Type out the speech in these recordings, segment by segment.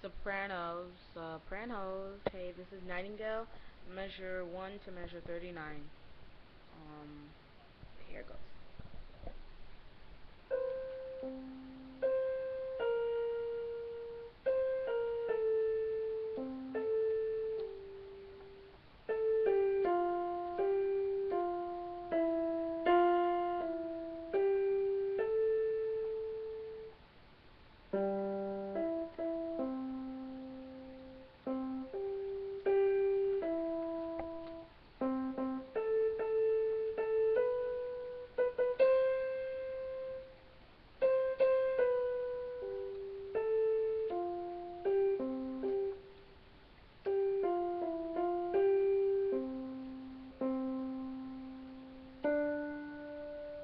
Sopranos. Hey, this is Nightingale. Measure 1 to measure 39. Here it goes.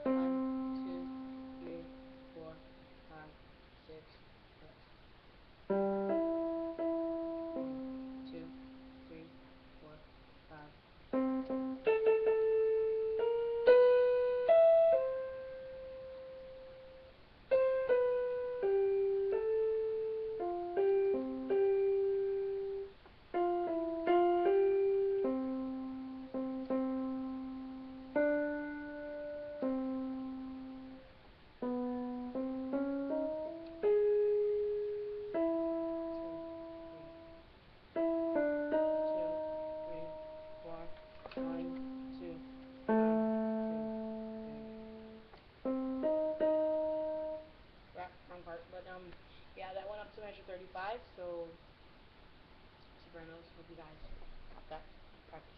One, two, three, four, five, six, seven. One, two, three, four, five. Wrong part, but yeah, that went up to measure 35. So, Sopranos. Hope you guys caught that.